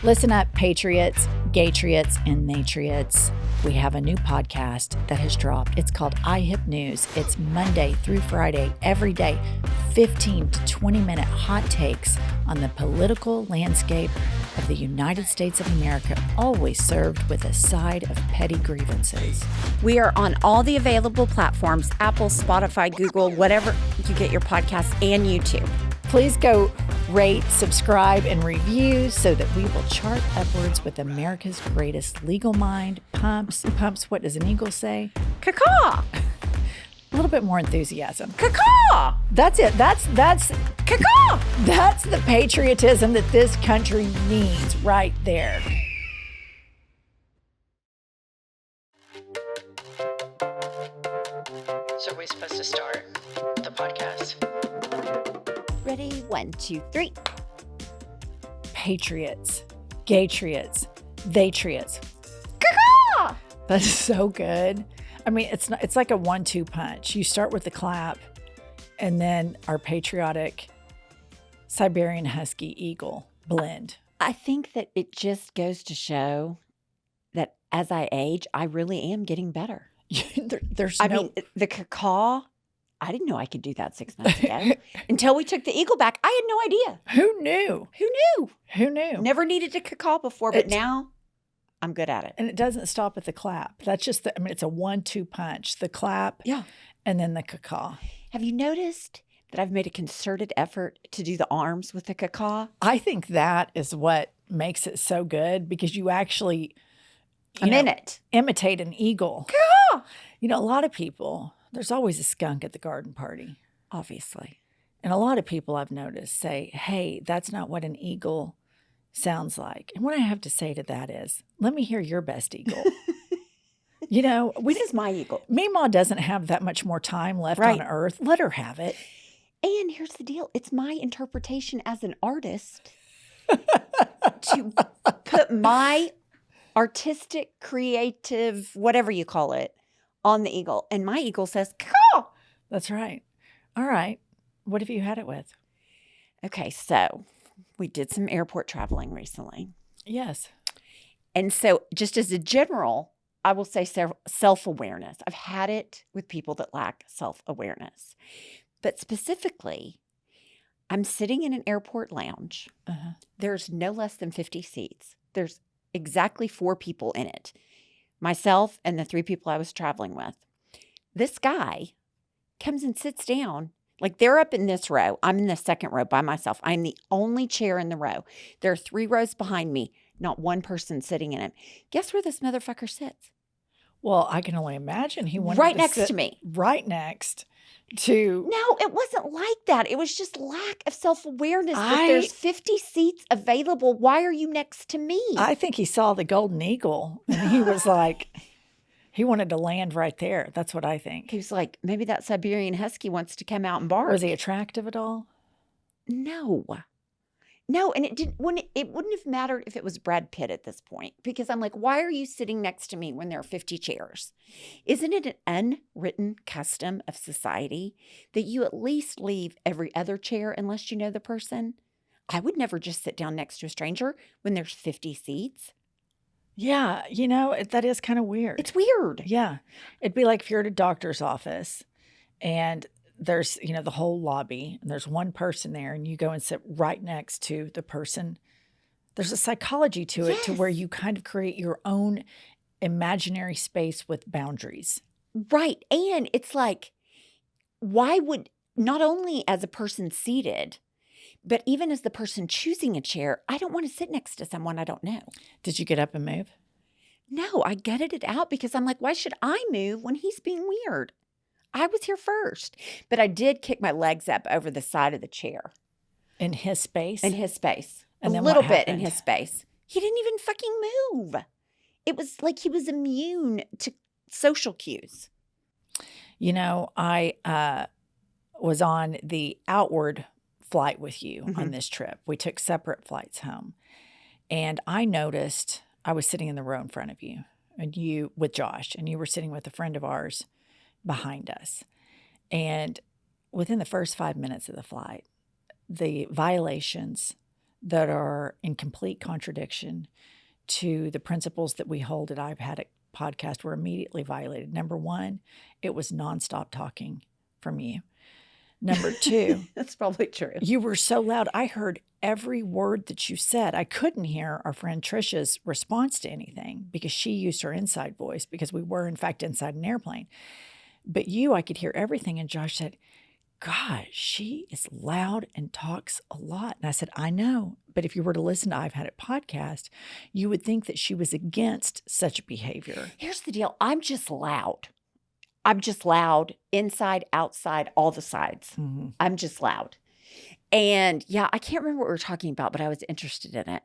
Listen up, patriots, gaytriots, and natriots. We have a new podcast that has dropped. It's called iHip News. It's Monday through Friday, every day, 15 to 20-minute hot takes on the political landscape of the United States of America, always served with a side of petty grievances. We are on all the available platforms, Apple, Spotify, Google, whatever you get your podcasts, and YouTube. Please go rate, subscribe, and review so that we will chart upwards with America's greatest legal mind. Pumps, what does an eagle say? Caw-caw. A little bit more enthusiasm. Caw-caw. That's it. That's Caw-caw. That's the patriotism that this country needs right there. So are we supposed to start the podcast? Ready? 1, 2, 3. Patriots, gaytriots, theytriots. Caw-caw. That's so good. I mean, it's like a 1-2 punch. You start with the clap, and then our patriotic Siberian Husky Eagle blend. I think that it just goes to show that as I age, I really am getting better. I mean, the caw-caw, I didn't know I could do that 6 months ago. Until we took the eagle back, I had no idea. Who knew? Who knew? Never needed a caw-caw before, but now I'm good at it. And it doesn't stop at the clap. That's just it's a 1-2 punch. The clap, yeah, and then the caw-caw. Have you noticed that I've made a concerted effort to do the arms with the caw-caw? I think that is what makes it so good, because you actually imitate an eagle. Caw! A lot of people, there's always a skunk at the garden party, obviously. And a lot of people I've noticed say, hey, that's not what an eagle sounds like. And what I have to say to that is, let me hear your best eagle. This is my eagle. Meemaw doesn't have that much more time left on Earth. Let her have it. And here's the deal. It's my interpretation as an artist to put my artistic, creative, whatever you call it, on the eagle. And my eagle says, caw. That's right. All right. What have you had it with? Okay, so we did some airport traveling recently. Yes. And so just as a general, I will say self-awareness. I've had it with people that lack self-awareness. But specifically, I'm sitting in an airport lounge. Uh-huh. There's no less than 50 seats. There's exactly 4 people in it. Myself and the 3 people I was traveling with. This guy comes and sits down. Like, they're up in this row. I'm in the second row by myself. I'm the only chair in the row. There are 3 rows behind me. Not one person sitting in it. Guess where this motherfucker sits? Well, I can only imagine he wanted right to next sit to me. Right next to. No, it wasn't like that. It was just lack of self-awareness that there's 50 seats available. Why are you next to me? I think he saw the golden eagle and he was like, he wanted to land right there. That's what I think. He was like, maybe that Siberian Husky wants to come out and bark. Was he attractive at all? No, and it wouldn't have mattered if it was Brad Pitt at this point, because I'm like, why are you sitting next to me when there are 50 chairs? Isn't it an unwritten custom of society that you at least leave every other chair unless you know the person? I would never just sit down next to a stranger when there's 50 seats. Yeah, that is kind of weird. It's weird. Yeah. It'd be like if you're at a doctor's office and there's, the whole lobby, and there's one person there, and you go and sit right next to the person. There's a psychology to it, to where you kind of create your own imaginary space with boundaries. Right. And it's like, why would, not only as a person seated, but even as the person choosing a chair, I don't want to sit next to someone I don't know. Did you get up and move? No, I gutted it out because I'm like, why should I move when he's being weird? I was here first. But I did kick my legs up over the side of the chair. In his space? In his space. And a then little what bit in happened? his space. He didn't even fucking move. It was like he was immune to social cues. I was on the outward flight with you on this trip. We took separate flights home. And I noticed I was sitting in the row in front of you, and you with Josh, and you were sitting with a friend of ours behind us. And within the first 5 minutes of the flight, the violations that are in complete contradiction to the principles that we hold at I've Had It podcast were immediately violated. Number one, it was nonstop talking from you. Number two, That's probably true. you were so loud. I heard every word that you said. I couldn't hear our friend Trisha's response to anything because she used her inside voice because we were, in fact, inside an airplane. But I could hear everything. And Josh said, God, she is loud and talks a lot. And I said, I know. But if you were to listen to I've Had It podcast, you would think that she was against such behavior. Here's the deal. I'm just loud. I'm just loud inside, outside, all the sides. Mm-hmm. I'm just loud. And yeah, I can't remember what we were talking about, but I was interested in it.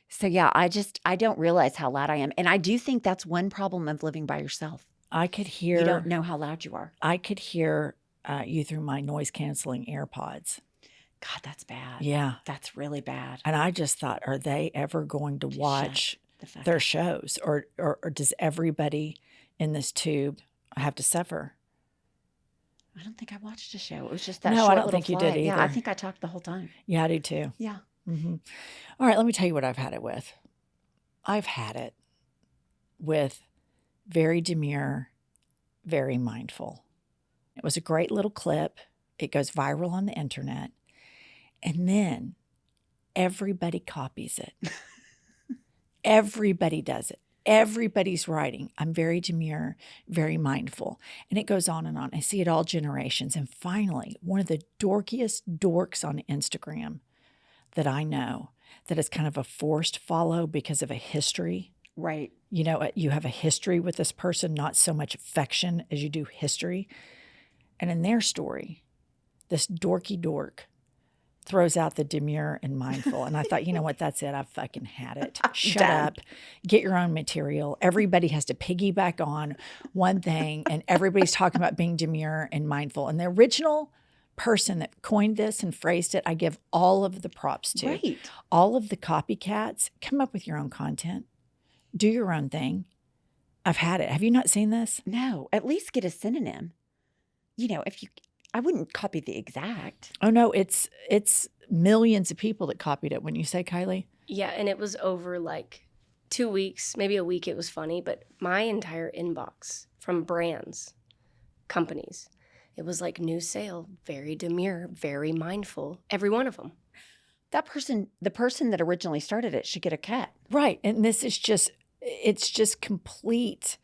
So yeah, I don't realize how loud I am. And I do think that's one problem of living by yourself. I could hear. You don't know how loud you are. I could hear you through my noise canceling AirPods. God, that's bad. Yeah. That's really bad. And I just thought, are they ever going to watch their shows? Or does everybody in this tube have to suffer? I don't think I watched a show. It was just that No, short I don't little think you flight. did Yeah, I either. think I talked the whole time. Yeah, I do too. Yeah. Mm-hmm. All right, let me tell you what I've had it with. I've had it with very demure, very mindful. It was a great little clip. It goes viral on the internet. And then everybody copies it. Everybody does it. Everybody's writing, I'm very demure, very mindful. And it goes on and on. I see it all generations. And finally, one of the dorkiest dorks on Instagram that I know that is kind of a forced follow because of a history. Right. You know, you have a history with this person, not so much affection as you do history. And in their story, this dorky dork throws out the demure and mindful. And I thought, you know what? That's it. I've fucking had it. Shut done. up. Get your own material. Everybody has to piggyback on one thing. And everybody's talking about being demure and mindful. And the original person that coined this and phrased it, I give all of the props to. Right. All of the copycats, come up with your own content. Do your own thing. I've had it. Have you not seen this? No, at least get a synonym. You know, I wouldn't copy the exact. Oh, no, it's millions of people that copied it. Wouldn't you say, Kylie? Yeah, and it was over like 2 weeks, maybe a week. It was funny, but my entire inbox from brands, companies, it was like new sale, very demure, very mindful, every one of them. That person, the person that originally started it, should get a cut. Right. And this is it's just complete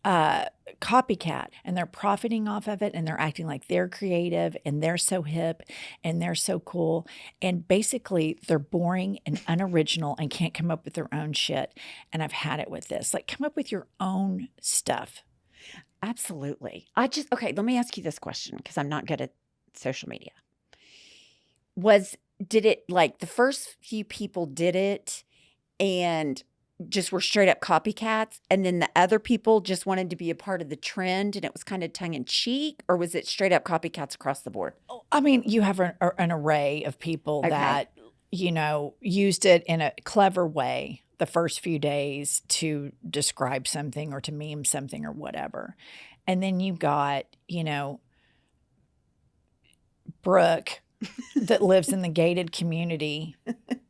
copycat, and they're profiting off of it, and they're acting like they're creative and they're so hip and they're so cool. And basically they're boring and unoriginal and can't come up with their own shit. And I've had it with this. Like, come up with your own stuff. Absolutely. Okay, let me ask you this question because I'm not good at social media. Did it like the first few people did it and just were straight up copycats, and then the other people just wanted to be a part of the trend and it was kind of tongue in cheek, or was it straight up copycats across the board? I mean, you have an array of people that, you know, used it in a clever way the first few days to describe something or to meme something or whatever. And then you got, you know, Brooke that lives in the gated community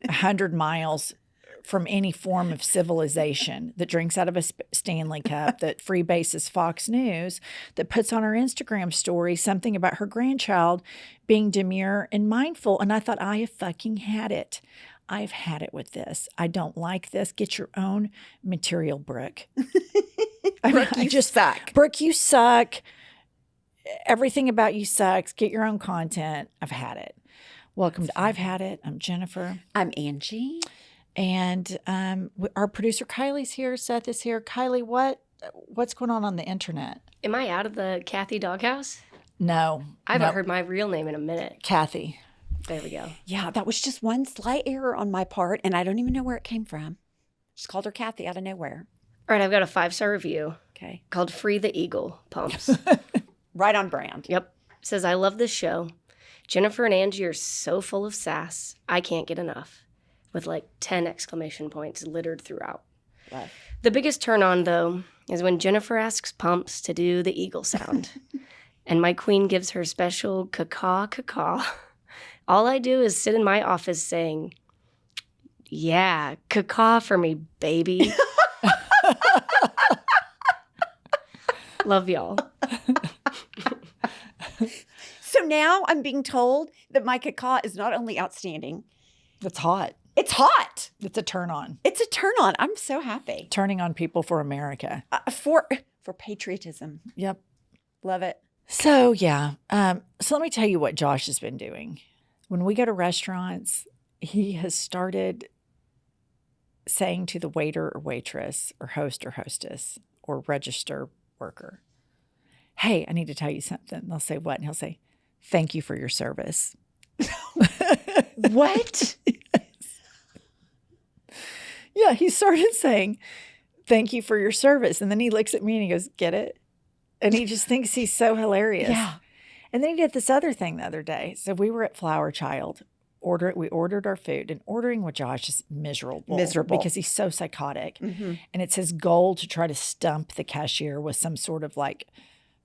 100 miles from any form of civilization, that drinks out of a Stanley cup, that freebases Fox News, that puts on her Instagram story something about her grandchild being demure and mindful. And I thought, I have fucking had it. I've had it with this. I don't like this. Get your own material, Brooke. Brooke, you suck. Brooke, you suck. Everything about you sucks. Get your own content. I've had it. Welcome to I've Had It. I'm Jennifer. I'm Angie. And our producer Kylie's here. Seth is here. Kylie, what's going on the internet? Am I out of the Kathy doghouse? No. I haven't Nope. heard my real name in a minute. Kathy. There we go. Yeah, that was just one slight error on my part, and I don't even know where it came from. Just called her Kathy out of nowhere. All right, I've got a 5-star review Okay. called Free the Eagle Pumps. Right on brand. Yep. It says, I love this show. Jennifer and Angie are so full of sass. I can't get enough. With like 10 exclamation points littered throughout. Love. The biggest turn on, though, is when Jennifer asks Pumps to do the eagle sound. And my queen gives her special caw-caw. All I do is sit in my office saying, Yeah, caca for me, baby. Love y'all. So now I'm being told that my caca is not only outstanding, It's hot. it's hot. It's a turn on. It's a turn on. I'm so happy. Turning on people for America. For patriotism. Yep. Love it. So, yeah. So let me tell you what Josh has been doing. When we go to restaurants, he has started saying to the waiter or waitress or host or hostess or register worker, hey, I need to tell you something. They'll say, what? And he'll say, thank you for your service. What? Yeah, he started saying, thank you for your service. And then he looks at me and he goes, get it? And he just thinks he's so hilarious. Yeah. And then he did this other thing the other day. So we were at Flower Child. We ordered our food, and ordering with Josh is miserable. Miserable. Because he's so psychotic. Mm-hmm. And it's his goal to try to stump the cashier with some sort of like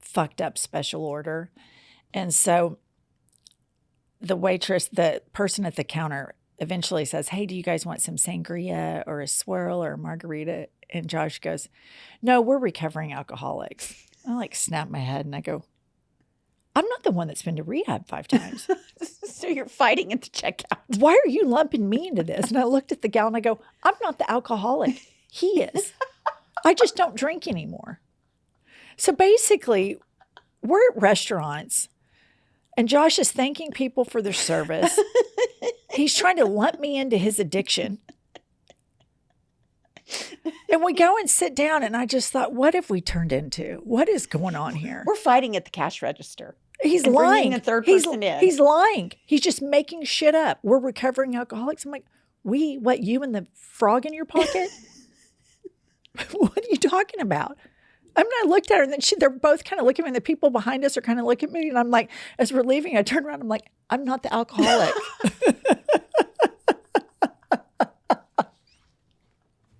fucked up special order. And so the waitress, the person at the counter eventually says, hey, do you guys want some sangria or a swirl or a margarita? And Josh goes, no, we're recovering alcoholics. I like snap my head and I go, I'm not the one that's been to rehab 5 times. So you're fighting at the checkout. Why are you lumping me into this? And I looked at the gal and I go, I'm not the alcoholic. He is. I just don't drink anymore. So basically, we're at restaurants and Josh is thanking people for their service. He's trying to lump me into his addiction. And we go and sit down and I just thought, what have we turned into? What is going on here? We're fighting at the cash register. He's and lying. Bringing a third he's, person in. He's lying. He's just making shit up. We're recovering alcoholics. I'm like, what, you and the frog in your pocket? What are you talking about? I mean, I looked at her and then they're both kind of looking at me and the people behind us are kind of looking at me. And I'm like, as we're leaving, I turn around. I'm like, I'm not the alcoholic.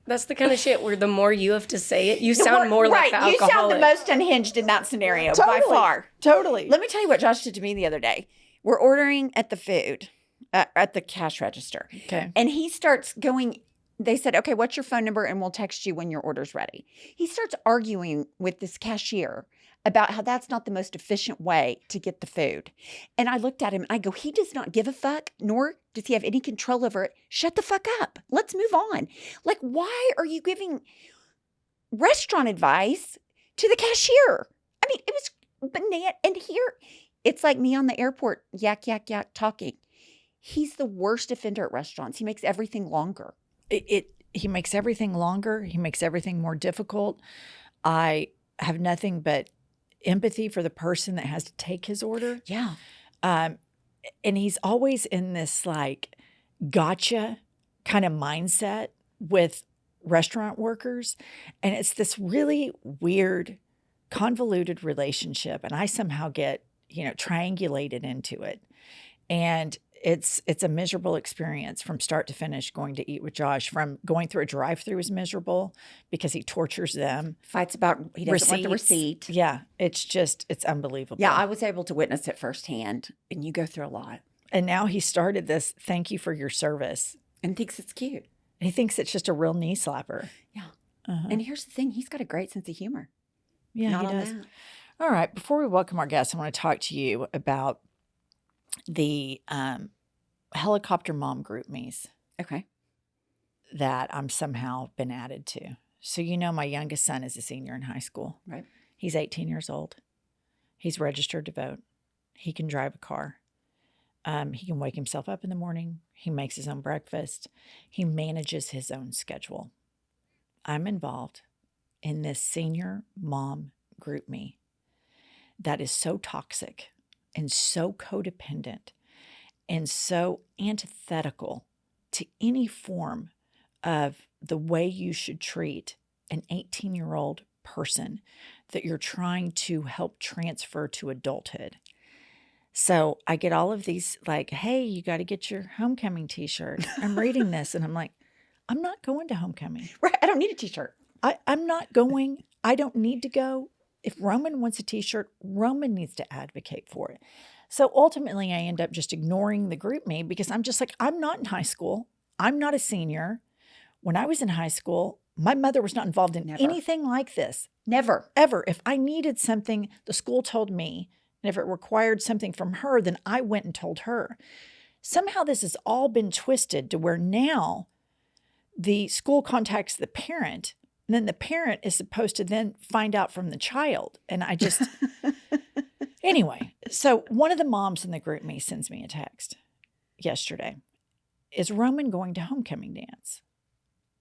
That's the kind of shit where the more you have to say it, you sound more like the alcoholic. You sound the most unhinged in that scenario by far. Totally. Let me tell you what Josh did to me the other day. We're ordering at the food, at the cash register. Okay. And he starts going, they said, okay, what's your phone number? And we'll text you when your order's ready. He starts arguing with this cashier about how that's not the most efficient way to get the food. And I looked at him and I go, he does not give a fuck, nor does he have any control over it. Shut the fuck up. Let's move on. Like, why are you giving restaurant advice to the cashier? I mean, it was banana. And here, it's like me on the airport, yak, yak, yak, talking. He's the worst offender at restaurants. He makes everything longer. He makes everything longer. He makes everything more difficult. I have nothing but empathy for the person that has to take his order. Yeah. And he's always in this like gotcha kind of mindset with restaurant workers. And it's this really weird, convoluted relationship. And I somehow get, triangulated into it. And it's a miserable experience from start to finish going to eat with Josh. From going through a drive-through is miserable because he tortures them. Fights about he doesn't want the receipt. Yeah, it's unbelievable. Yeah, I was able to witness it firsthand, and you go through a lot. And now he started this, thank you for your service. And thinks it's cute. He thinks it's just a real knee slapper. Yeah. Uh-huh. And here's the thing, he's got a great sense of humor. Yeah, Not he on does. that. All right, before we welcome our guests, I want to talk to you about the helicopter mom group me's Okay. that I'm somehow been added to. So, my youngest son is a senior in high school. Right. He's 18 years old. He's registered to vote. He can drive a car. He can wake himself up in the morning. He makes his own breakfast. He manages his own schedule. I'm involved in this senior mom group me that is so toxic and so codependent and so antithetical to any form of the way you should treat an 18-year-old person that you're trying to help transfer to adulthood. So I get all of these like, hey, you got to get your homecoming t-shirt. I'm reading this and I'm like, I'm not going to homecoming. Right. I don't need a t-shirt. I'm not going. I don't need to go. If Roman wants a t-shirt, Roman needs to advocate for it. So ultimately, I end up just ignoring the group me because I'm just like, I'm not in high school. I'm not a senior. When I was in high school, my mother was not involved in Never. anything like this. Never. Ever. If I needed something, the school told me. And if it required something from her, then I went and told her. Somehow this has all been twisted to where now the school contacts the parent, and then the parent is supposed to then find out from the child. And I just, anyway, so one of the moms in the group me sends me a text yesterday. Is Roman going to homecoming dance?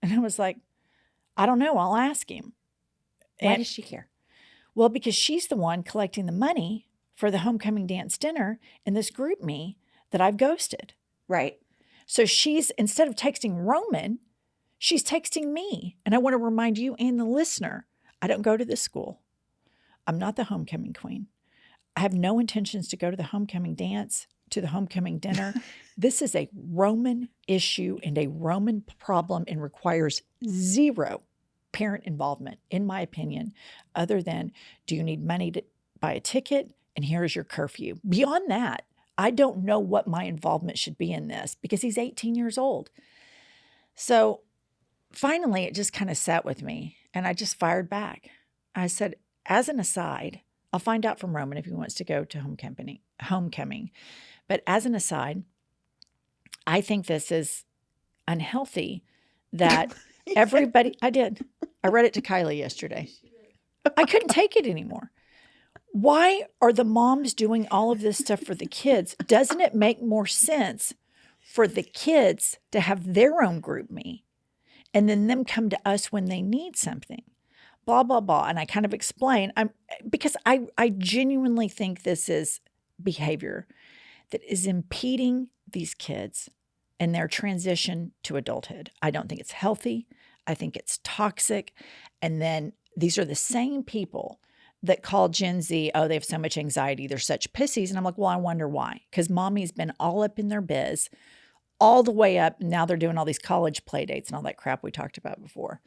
And I was like, I don't know. I'll ask him. Why does she care? Well, because she's the one collecting the money for the homecoming dance dinner in this group me that I've ghosted. Right. So she's, instead of texting Roman, she's texting me. And I want to remind you and the listener, I don't go to this school. I'm not the homecoming queen. I have no intentions to go to the homecoming dance, to the homecoming dinner. This is a Roman issue and a Roman problem and requires zero parent involvement, in my opinion, other than, do you need money to buy a ticket? And here's your curfew. Beyond that, I don't know what my involvement should be in this because he's 18 years old. So finally, it just kind of sat with me and I just fired back. I said, as an aside, I'll find out from Roman if he wants to go to homecoming. But as an aside, I think this is unhealthy that everybody, I read it to Kylie yesterday. I couldn't take it anymore. Why are the moms doing all of this stuff for the kids? Doesn't it make more sense for the kids to have their own group me and then them come to us when they need something? Blah, blah, blah. And I kind of explain, because I genuinely think this is behavior that is impeding these kids in their transition to adulthood. I don't think it's healthy. I think it's toxic. And then these are the same people that call Gen Z, oh, they have so much anxiety, they're such pussies. And I'm like, well, I wonder why. Because mommy's been all up in their biz, all the way up. Now they're doing all these college play dates and all that crap we talked about before.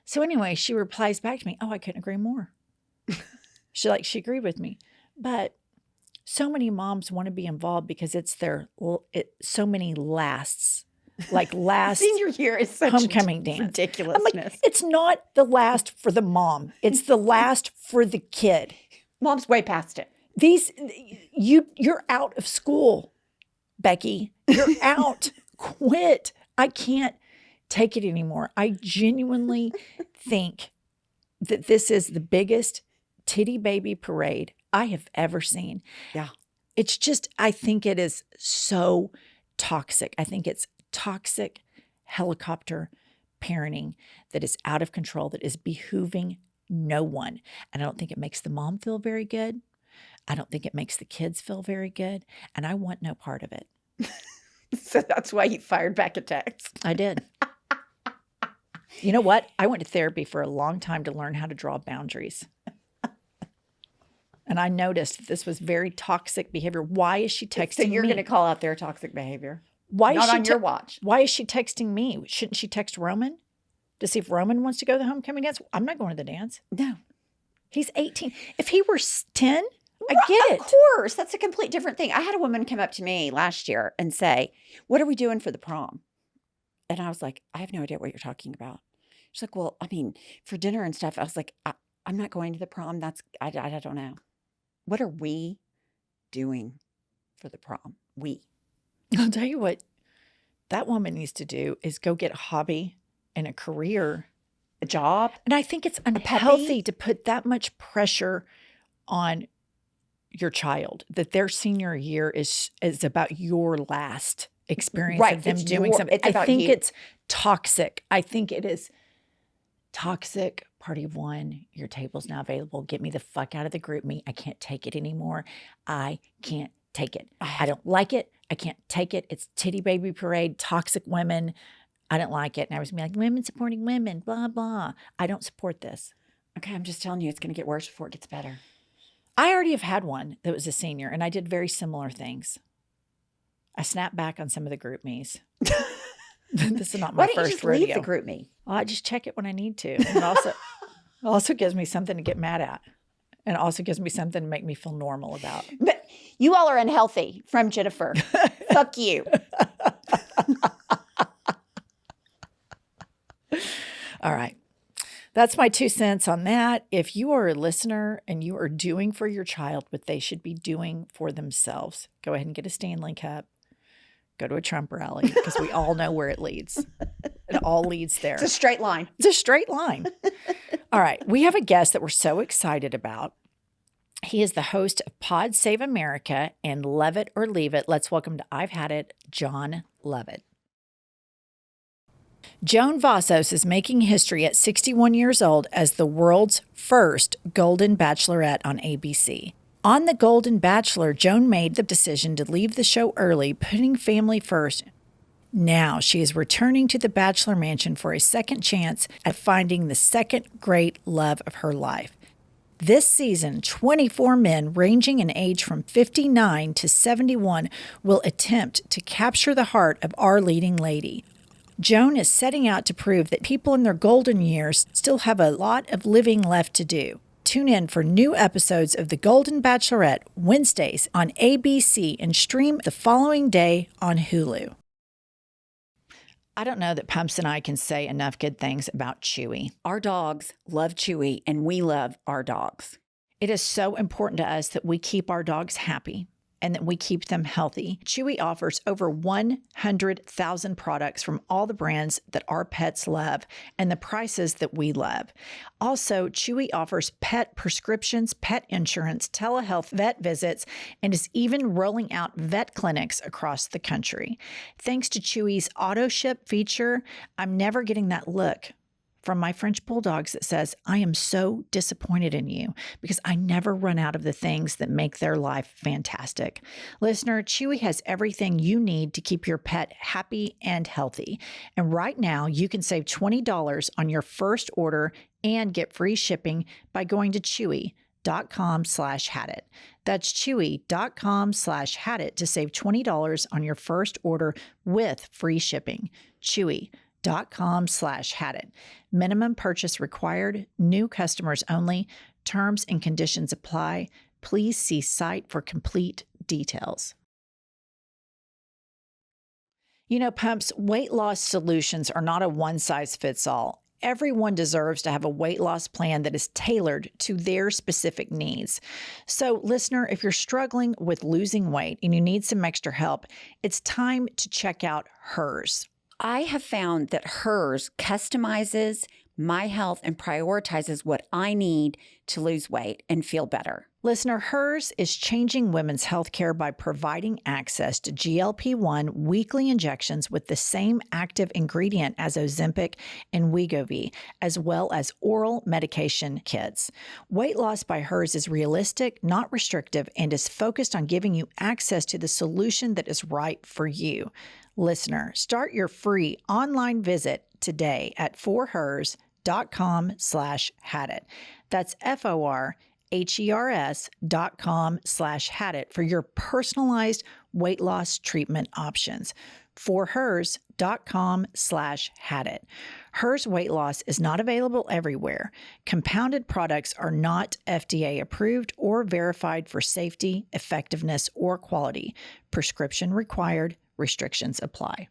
So anyway, she replies back to me, oh, I couldn't agree more. She agreed with me. But so many moms want to be involved because it's so many lasts. Like last senior year is such homecoming dance. Ridiculousness. I'm like, it's not the last for the mom. It's the last for the kid. Mom's way past it. You're out of school, Becky. You're out. Quit. I can't take it anymore. I genuinely think that this is the biggest titty baby parade I have ever seen. Yeah. It's just, I think it is so toxic. I think it's toxic helicopter parenting that is out of control, that is behooving no one. And I don't think it makes the mom feel very good. I don't think it makes the kids feel very good. And I want no part of it. So that's why you fired back a text. I did. You know what? I went to therapy for a long time to learn how to draw boundaries. And I noticed that this was very toxic behavior. Why is she texting me? So you're going to call out their toxic behavior. Why Not is she on your watch. Why is she texting me? Shouldn't she text Roman to see if Roman wants to go to the homecoming dance? I'm not going to the dance. No. He's 18. If he were 10, I get it. Of course. That's a complete different thing. I had a woman come up to me last year and say, what are we doing for the prom? And I was like, I have no idea what you're talking about. She's like, well, I mean, for dinner and stuff. I was like, I'm not going to the prom. I don't know. What are we doing for the prom? I'll tell you what that woman needs to do is go get a hobby and a career. A job. And I think it's unhealthy to put that much pressure on your child, that their senior year is about your last experience of them doing something. I think it's toxic. I think it is toxic. Party of one, your table's now available. Get me the fuck out of the group me. I can't take it anymore. I can't take it. I don't like it. I can't take it. It's titty baby parade, toxic women. I don't like it. And I was like, women supporting women, blah, blah. I don't support this. Okay, I'm just telling you, it's going to get worse before it gets better. I already have had one that was a senior, and I did very similar things. I snapped back on some of the group me's. This is not my Why don't you first just rodeo. leave the group me? Well, I just check it when I need to. And it also gives me something to get mad at. And it also gives me something to make me feel normal about. But you all are unhealthy from Jennifer. Fuck you. All right. That's my 2 cents on that. If you are a listener and you are doing for your child what they should be doing for themselves, go ahead and get a Stanley cup. Go to a Trump rally because we all know where it leads. It all leads there. It's a straight line. It's a straight line. All right. We have a guest that we're so excited about. He is the host of Pod Save America and Love It or Leave It. Let's welcome to I've Had It, Jon Lovett. Joan Vassos is making history at 61 years old as the world's first Golden Bachelorette on ABC. On The Golden Bachelor, Joan made the decision to leave the show early, putting family first. Now she is returning to the Bachelor Mansion for a second chance at finding the second great love of her life. This season, 24 men ranging in age from 59 to 71 will attempt to capture the heart of our leading lady. Joan is setting out to prove that people in their golden years still have a lot of living left to do. Tune in for new episodes of The Golden Bachelorette Wednesdays on ABC and stream the following day on Hulu. I don't know that Pumps and I can say enough good things about Chewy. Our dogs love Chewy, and we love our dogs. It is so important to us that we keep our dogs happy and that we keep them healthy. Chewy offers over 100,000 products from all the brands that our pets love and the prices that we love. Also, Chewy offers pet prescriptions, pet insurance, telehealth vet visits, and is even rolling out vet clinics across the country. Thanks to Chewy's auto ship feature, I'm never getting that look from my French bulldogs that says, I am so disappointed in you because I never run out of the things that make their life fantastic. Listener, Chewy has everything you need to keep your pet happy and healthy. And right now you can save $20 on your first order and get free shipping by going to chewy.com/hadit. That's chewy.com/hadit to save $20 on your first order with free shipping. Chewy.com/hadit. Minimum purchase required. New customers only. Terms and conditions apply. Please see site for complete details. You know, Pumps, weight loss solutions are not a one-size-fits-all. Everyone deserves to have a weight loss plan that is tailored to their specific needs. So, listener, if you're struggling with losing weight and you need some extra help, it's time to check out Hers. I have found that Hers customizes my health and prioritizes what I need to lose weight and feel better. Listener, Hers is changing women's healthcare by providing access to GLP-1 weekly injections with the same active ingredient as Ozempic and Wegovy, as well as oral medication kits. Weight loss by Hers is realistic, not restrictive, and is focused on giving you access to the solution that is right for you. Listener, start your free online visit today at forhers.com/hadit. That's FORHERS.com/hadit for your personalized weight loss treatment options. forhers.com/hadit. Hers weight loss is not available everywhere. Compounded products are not FDA approved or verified for safety, effectiveness, or quality. Prescription required. Restrictions apply.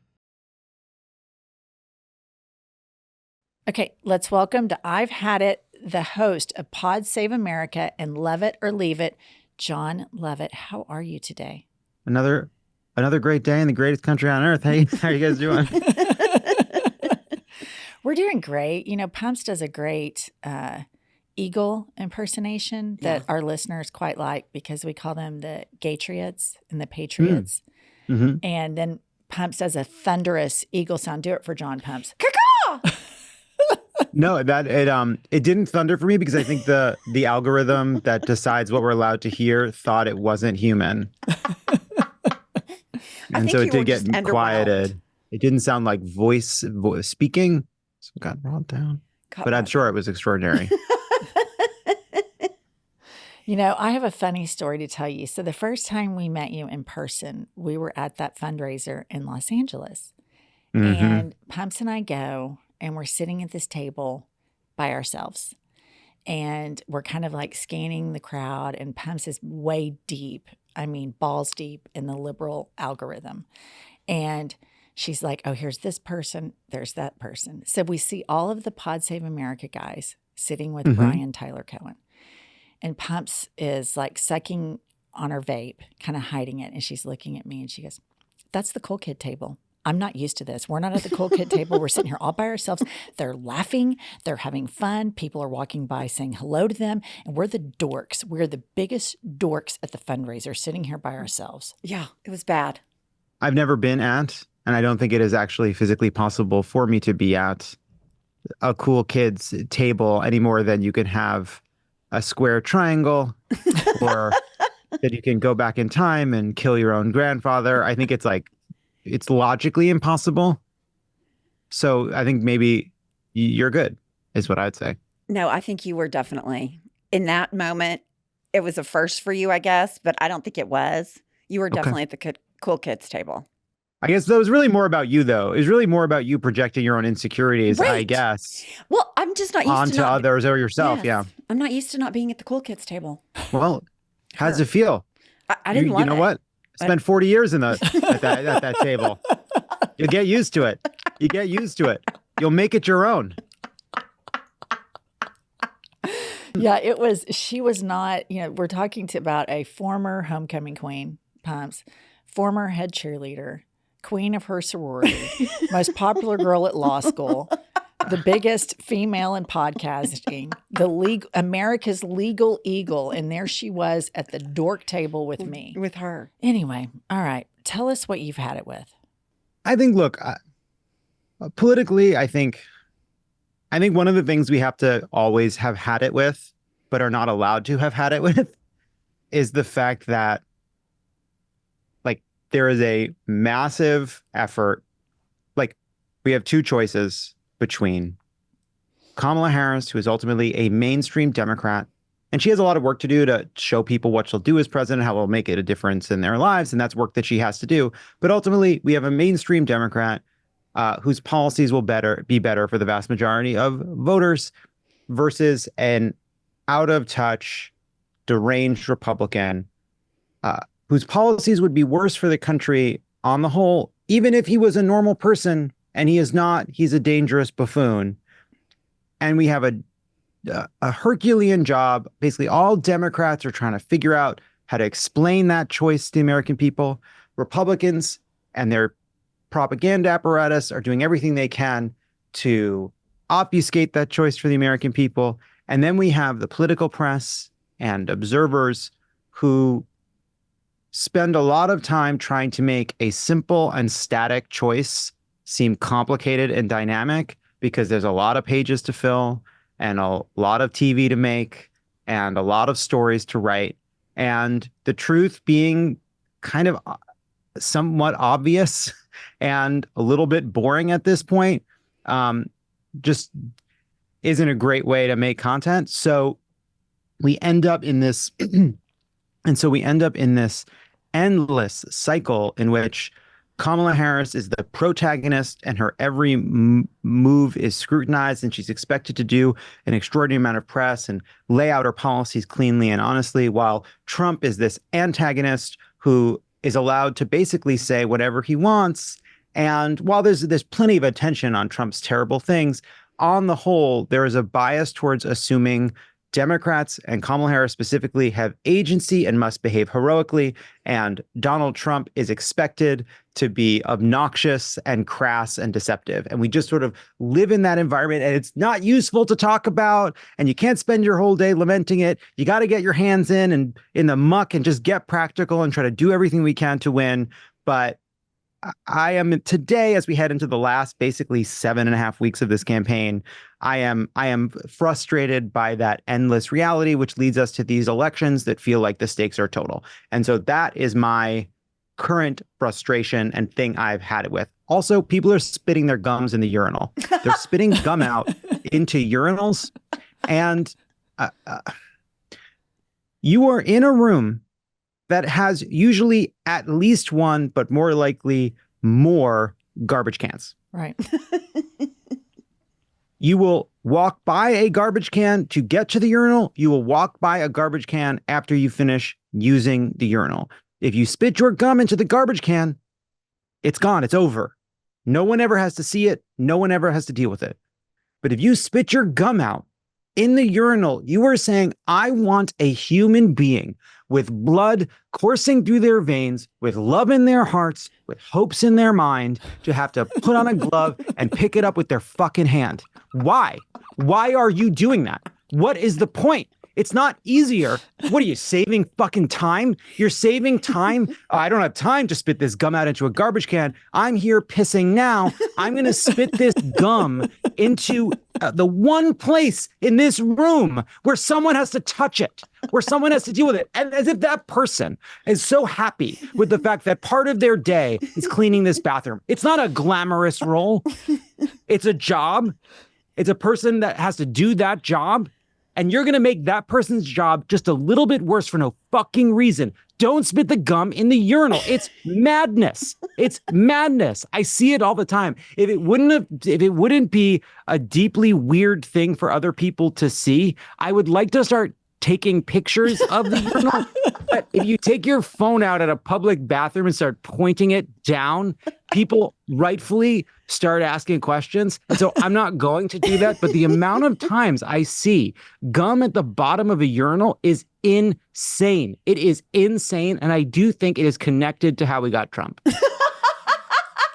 Okay, let's welcome to I've Had It, the host of Pod Save America and Love It or Leave It, Jon Lovett. How are you today? Another great day in the greatest country on earth. Hey, how are you guys doing? We're doing great. You know, Pumps does a great eagle impersonation that our listeners quite like because we call them the Gatriots and the Patriots. Mm-hmm. And then Pumps does a thunderous eagle sound. Do it for John, Pumps. No, it didn't thunder for me because I think the algorithm that decides what we're allowed to hear thought it wasn't human. And so it did get quieted. It didn't sound like voice speaking. So it got brought down. But I'm sure it was extraordinary. You know, I have a funny story to tell you. So the first time we met you in person, we were at that fundraiser in Los Angeles. Mm-hmm. And Pumps and I go, and we're sitting at this table by ourselves. And we're kind of like scanning the crowd, and Pumps is way deep. I mean, balls deep in the liberal algorithm. And she's like, oh, here's this person, there's that person. So we see all of the Pod Save America guys sitting with Brian Tyler Cohen. And Pumps is like sucking on her vape, kind of hiding it. And she's looking at me and she goes, that's the cool kid table. I'm not used to this. We're not at the cool kid table. We're sitting here all by ourselves. They're laughing. They're having fun. People are walking by saying hello to them. And we're the dorks. We're the biggest dorks at the fundraiser sitting here by ourselves. Yeah, it was bad. I've never been at, and I don't think it is actually physically possible for me to be at a cool kids table any more than you can have a square triangle or that you can go back in time and kill your own grandfather. I think it's logically impossible. So I think maybe you're good is what I'd say. No, I think you were definitely in that moment. It was a first for you, I guess, but I don't think it was. You were definitely at the cool kids table. I guess that was really more about you, though. It was really more about you projecting your own insecurities, right. I guess. Well, I'm just not used onto to others or yourself. Yes. Yeah. I'm not used to not being at the cool kids table. Well, how does it feel? I didn't love it. You know what? Spend 40 years at that table. You'll get used to it. You get used to it. You'll make it your own. Yeah, she was not, we're talking about a former homecoming queen, Pumps, former head cheerleader, queen of her sorority, most popular girl at law school, the biggest female in podcasting, America's legal eagle. And there she was at the dork table with me. With her. Anyway, all right. Tell us what you've had it with. I think, look, politically, I think one of the things we have to always have had it with, but are not allowed to have had it with, is the fact that there is a massive effort. We have two choices between Kamala Harris, who is ultimately a mainstream Democrat, and she has a lot of work to do to show people what she'll do as president, how it'll make it a difference in their lives, and that's work that she has to do. But ultimately, we have a mainstream Democrat whose policies will be better for the vast majority of voters versus an out-of-touch, deranged Republican whose policies would be worse for the country on the whole, even if he was a normal person, and he is not. He's a dangerous buffoon. And we have a Herculean job. Basically, all Democrats are trying to figure out how to explain that choice to the American people. Republicans and their propaganda apparatus are doing everything they can to obfuscate that choice for the American people. And then we have the political press and observers who spend a lot of time trying to make a simple and static choice seem complicated and dynamic, because there's a lot of pages to fill and a lot of TV to make and a lot of stories to write. And the truth being kind of somewhat obvious and a little bit boring at this point, just isn't a great way to make content. So we end up in this endless cycle in which Kamala Harris is the protagonist and her every move is scrutinized, and she's expected to do an extraordinary amount of press and lay out her policies cleanly and honestly, while Trump is this antagonist who is allowed to basically say whatever he wants. And while there's plenty of attention on Trump's terrible things, on the whole, there is a bias towards assuming Democrats, and Kamala Harris specifically, have agency and must behave heroically, and Donald Trump is expected to be obnoxious and crass and deceptive. And we just sort of live in that environment, and it's not useful to talk about, and you can't spend your whole day lamenting it. You got to get your hands in the muck and just get practical and try to do everything we can to win. But I am today, as we head into the last basically 7.5 weeks of this campaign, I am frustrated by that endless reality, which leads us to these elections that feel like the stakes are total. And so that is my current frustration and thing I've had it with. Also, people are spitting their gums in the urinal. They're spitting gum out into urinals. And you are in a room that has usually at least one, but more likely more garbage cans. Right. You will walk by a garbage can to get to the urinal. You will walk by a garbage can after you finish using the urinal. If you spit your gum into the garbage can, it's gone. It's over. No one ever has to see it. No one ever has to deal with it. But if you spit your gum out in the urinal, you are saying, I want a human being with blood coursing through their veins, with love in their hearts, with hopes in their mind, to have to put on a glove and pick it up with their fucking hand. Why? Why are you doing that? What is the point? It's not easier. What are you, saving fucking time? You're saving time? I don't have time to spit this gum out into a garbage can. I'm here pissing now. I'm going to spit this gum into the one place in this room where someone has to touch it, where someone has to deal with it. And as if that person is so happy with the fact that part of their day is cleaning this bathroom. It's not a glamorous role. It's a job. It's a person that has to do that job. And you're going to make that person's job just a little bit worse for no fucking reason. Don't spit the gum in the urinal. It's madness. It's madness. I see it all the time. If it wouldn't be a deeply weird thing for other people to see, I would like to start taking pictures of the urinal. But if you take your phone out at a public bathroom and start pointing it down, people rightfully start asking questions. And so I'm not going to do that. But the amount of times I see gum at the bottom of a urinal is insane. It is insane. And I do think it is connected to how we got Trump.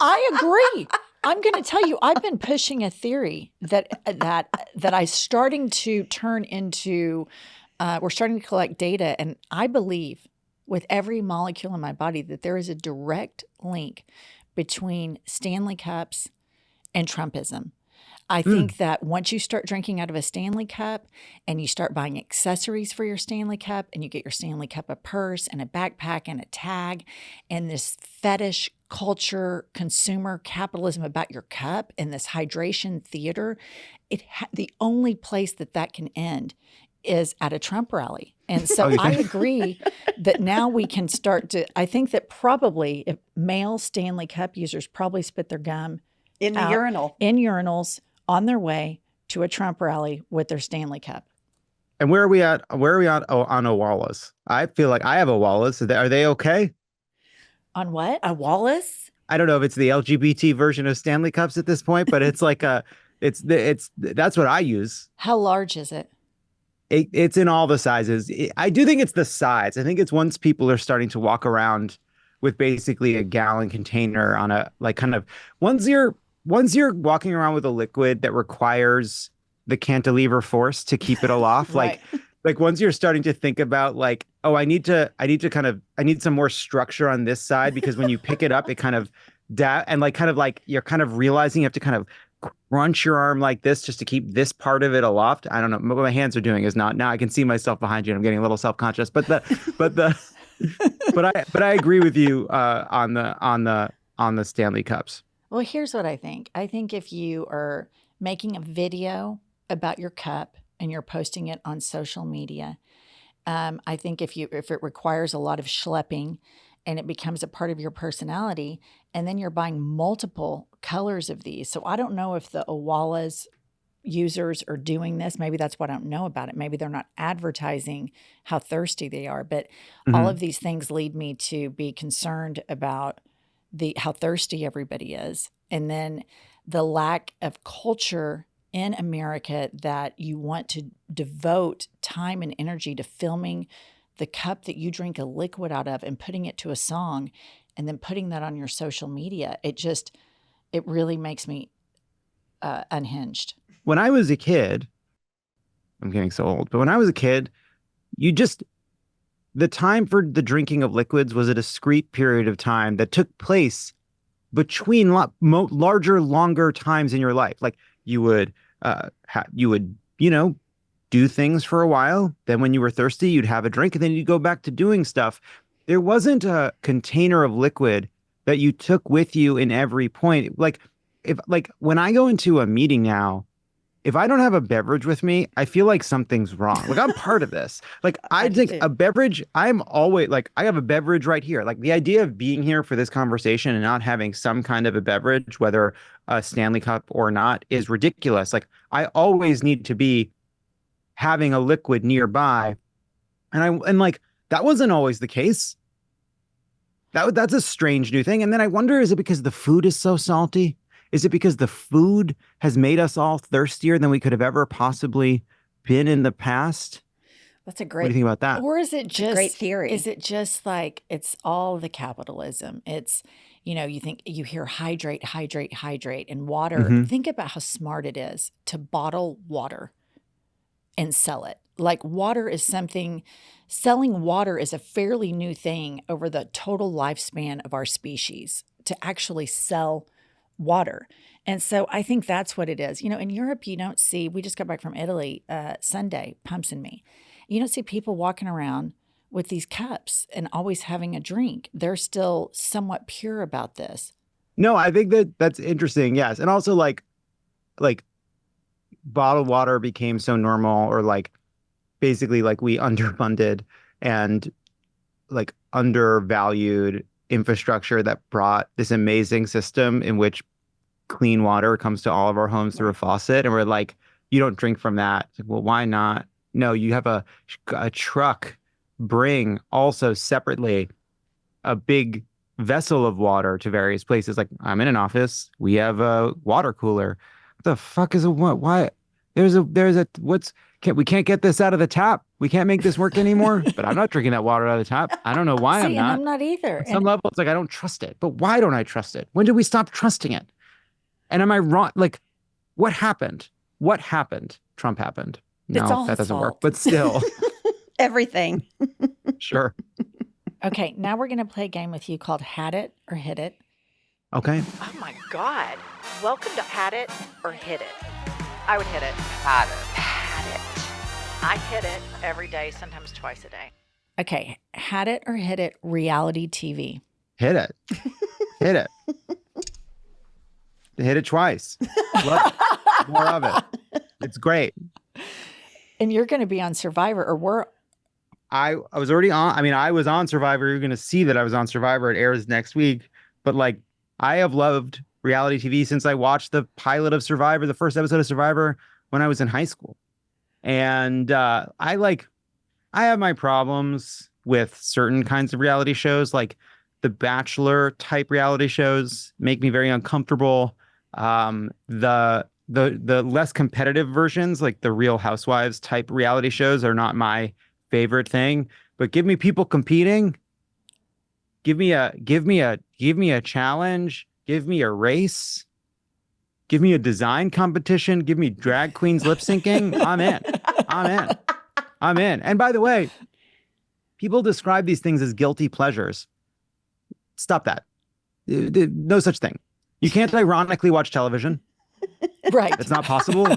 I agree. I'm going to tell you, I've been pushing a theory that I starting to turn into. We're starting to collect data, and I believe with every molecule in my body that there is a direct link between Stanley cups and Trumpism. I think that once you start drinking out of a Stanley cup and you start buying accessories for your Stanley cup, and you get your Stanley cup a purse and a backpack and a tag, and this fetish culture, consumer capitalism about your cup and this hydration theater, the only place that can end is at a Trump rally. And so I agree that now we can start to, I think that probably if male Stanley Cup users probably spit their gum in the urinal. In urinals on their way to a Trump rally with their Stanley Cup. And where are we at? Where are we at on Owalas? I feel like I have a Wallace. Are they okay? On what? A Wallace? I don't know if it's the LGBT version of Stanley Cups at this point, but it's like that's what I use. How large is it? It's in all the sizes. I do think it's the size. I think it's once people are starting to walk around with basically a gallon container on a, like, kind of, once you're walking around with a liquid that requires the cantilever force to keep it aloft, Right. like once you're starting to think about like, oh, I need some more structure on this side, because when you pick it up, it kind of you're kind of realizing you have to kind of crunch your arm like this just to keep this part of it aloft. I don't know what my hands are doing is not. Now I can see myself behind you and I'm getting a little self-conscious, but I agree with you on the Stanley Cups. Well, here's what I think. I think if you are making a video about your cup and you're posting it on social media, I think if it requires a lot of schlepping and it becomes a part of your personality, and then you're buying multiple colors of these. So I don't know if the Owala's users are doing this. Maybe that's what I don't know about it. Maybe they're not advertising how thirsty they are. But all of these things lead me to be concerned about how thirsty everybody is. And then the lack of culture in America that you want to devote time and energy to filming the cup that you drink a liquid out of and putting it to a song and then putting that on your social media. It really makes me unhinged. When I was a kid, I'm getting so old, but when I was a kid, the time for the drinking of liquids was a discrete period of time that took place between larger, longer times in your life. Like you would, do things for a while. Then when you were thirsty, you'd have a drink, and then you'd go back to doing stuff. There wasn't a container of liquid that you took with you in every point. Like when I go into a meeting now, if I don't have a beverage with me, I feel like something's wrong. Like I'm part of this. Like I think a beverage, I'm always like, I have a beverage right here. Like the idea of being here for this conversation and not having some kind of a beverage, whether a Stanley Cup or not, is ridiculous. Like I always need to be having a liquid nearby. And like, that wasn't always the case. That's a strange new thing. And then I wonder, is it because the food is so salty? Is it because the food has made us all thirstier than we could have ever possibly been in the past? That's a What do great you think about that? Or is it a just great theory. Is it just like it's all the capitalism? It's, you hear hydrate, hydrate, hydrate, and water. Mhm. Think about how smart it is to bottle water and sell it. Like selling water is a fairly new thing over the total lifespan of our species to actually sell water. And so I think that's what it is. In Europe, you don't see, we just got back from Italy Sunday, Pumps and me. You don't see people walking around with these cups and always having a drink. They're still somewhat pure about this. No, I think that's interesting. Yes. And also like bottled water became so normal, or like basically like we underfunded and like undervalued infrastructure that brought this amazing system in which clean water comes to all of our homes through a faucet. And we're like, you don't drink from that. It's like, well, why not? No, you have a truck bring also separately a big vessel of water to various places. Like, I'm in an office, we have a water cooler. What the fuck is a what? Why? We can't get this out of the tap. We can't make this work anymore. But I'm not drinking that water out of the tap. I don't know why See, I'm and not. I'm not either. At some level, it's like I don't trust it. But why don't I trust it? When did we stop trusting it? And am I wrong? Like, what happened? What happened? Trump happened. It's all No, that his doesn't work. fault. But still, Everything. sure. Okay, now we're going to play a game with you called Had It or Hit It. Okay. Oh my God. Welcome to Had It or Hit It. I would hit it. Had it. Had it. I hit it every day, sometimes twice a day. Okay, Had It or Hit It reality TV. Hit it. Hit it. Hit it twice. Love it. More of it. It's great. And you're going to be on Survivor, or we're I was already on. I mean, I was on Survivor. You're going to see that I was on Survivor. It airs next week. But like, I have loved reality TV since I watched the pilot of Survivor, the first episode of Survivor, when I was in high school. And I have my problems with certain kinds of reality shows, like the Bachelor type reality shows make me very uncomfortable. The less competitive versions, like the Real Housewives type reality shows, are not my favorite thing. But give me people competing. Give me a challenge. Give me a race. Give me a design competition. Give me drag queens lip syncing. I'm in. I'm in. And by the way, people describe these things as guilty pleasures. Stop that. No such thing. You can't ironically watch television. right. It's not possible.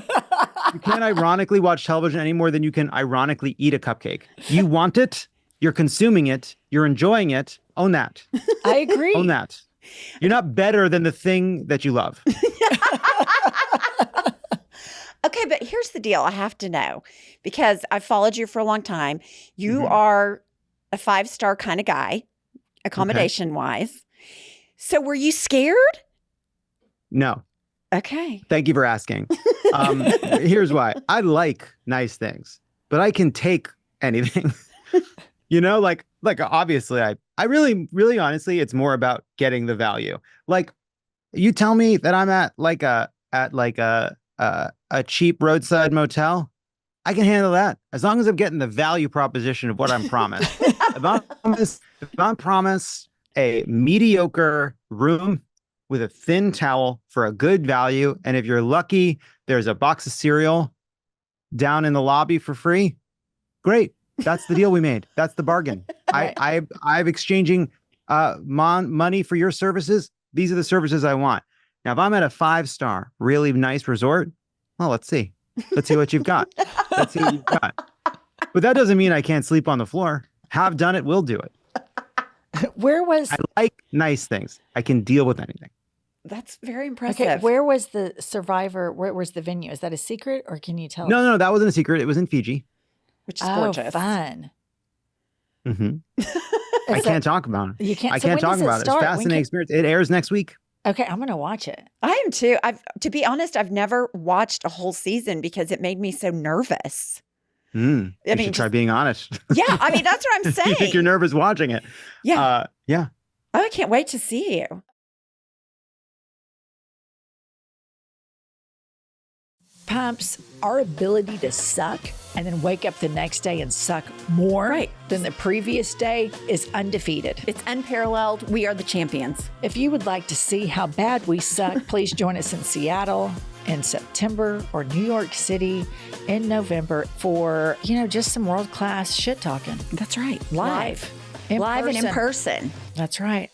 You can't ironically watch television any more than you can ironically eat a cupcake. You want it. You're consuming it. You're enjoying it. Own that. I agree. Own that. You're not better than the thing that you love. Okay, but here's the deal. I have to know, because I've followed you for a long time. You Mhm. are a 5-star kind of guy, accommodation wise. So were you scared? No. Okay. Thank you for asking. Here's why. I like nice things, but I can take anything. Like obviously I really, really honestly, it's more about getting the value. Like, you tell me that I'm at a cheap roadside motel, I can handle that as long as I'm getting the value proposition of what I'm promised. if I'm promised a mediocre room with a thin towel for a good value, and if you're lucky, there's a box of cereal down in the lobby for free, great. That's the deal we made. That's the bargain. Right. I'm exchanging money for your services. These are the services I want. Now, if I'm at a 5-star, really nice resort, well, let's see. Let's see what you've got. Let's see what you've got. But that doesn't mean I can't sleep on the floor. Have done it, will do it. Where was I like nice things. I can deal with anything. That's very impressive. Okay, where was the Survivor? Where was the venue? Is that a secret, or can you tell? No, that wasn't a secret. It was in Fiji. Which is Oh, gorgeous. fun. Mm-hmm. I So- can't talk about it. You can't. I so can't when talk does about it. It's start? a When fascinating experience. It airs next week. Okay, I'm gonna watch it. I am too. To be honest, I've never watched a whole season because it made me so nervous. You mean, should try just- being honest. Yeah, I mean, that's what I'm saying. You think you're nervous watching it. Yeah. Yeah. Oh, I can't wait to see you. Pumps, our ability to suck and then wake up the next day and suck more than the previous day is undefeated. It's unparalleled. We are the champions. If you would like to see how bad we suck, please join us in Seattle in September or New York City in November for, just some world-class shit talking. That's right. Live And in person. That's right.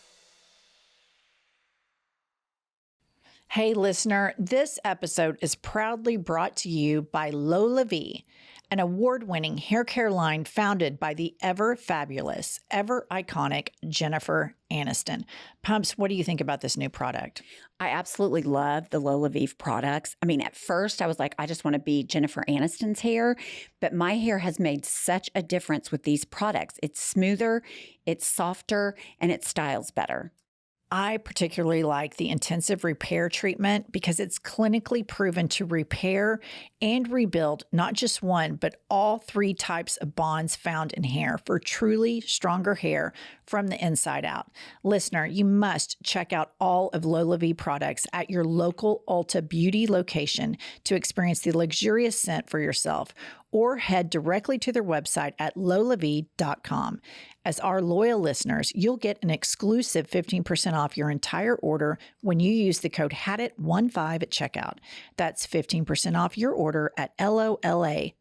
Hey, listener, this episode is proudly brought to you by Lola V, an award-winning hair care line founded by the ever fabulous, ever iconic Jennifer Aniston. Pumps, what do you think about this new product? I absolutely love the Lola V products. I mean, at first I was like, I just want to be Jennifer Aniston's hair, but my hair has made such a difference with these products. It's smoother, it's softer, and it styles better. I particularly like the intensive repair treatment because it's clinically proven to repair and rebuild not just one, but all three types of bonds found in hair for truly stronger hair from the inside out. Listener, you must check out all of Lola V products at your local Ulta Beauty location to experience the luxurious scent for yourself, or head directly to their website at lolav.com. As our loyal listeners, you'll get an exclusive 15% off your entire order when you use the code HADIT15 at checkout. That's 15% off your order at LOLAVIE.com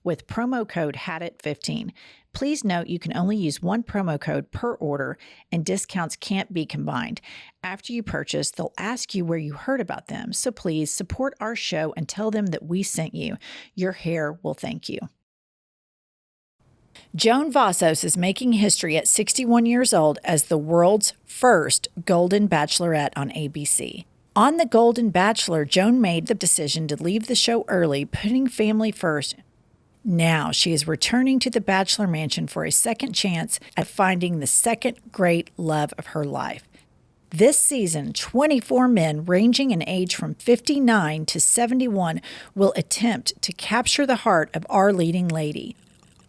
with promo code HADIT15. Please note you can only use one promo code per order and discounts can't be combined. After you purchase, they'll ask you where you heard about them. So please support our show and tell them that we sent you. Your hair will thank you. Joan Vassos is making history at 61 years old as the world's first Golden Bachelorette on ABC. On The Golden Bachelor, Joan made the decision to leave the show early, putting family first. Now she is returning to the Bachelor Mansion for a second chance at finding the second great love of her life. This season, 24 men ranging in age from 59 to 71 will attempt to capture the heart of our leading lady.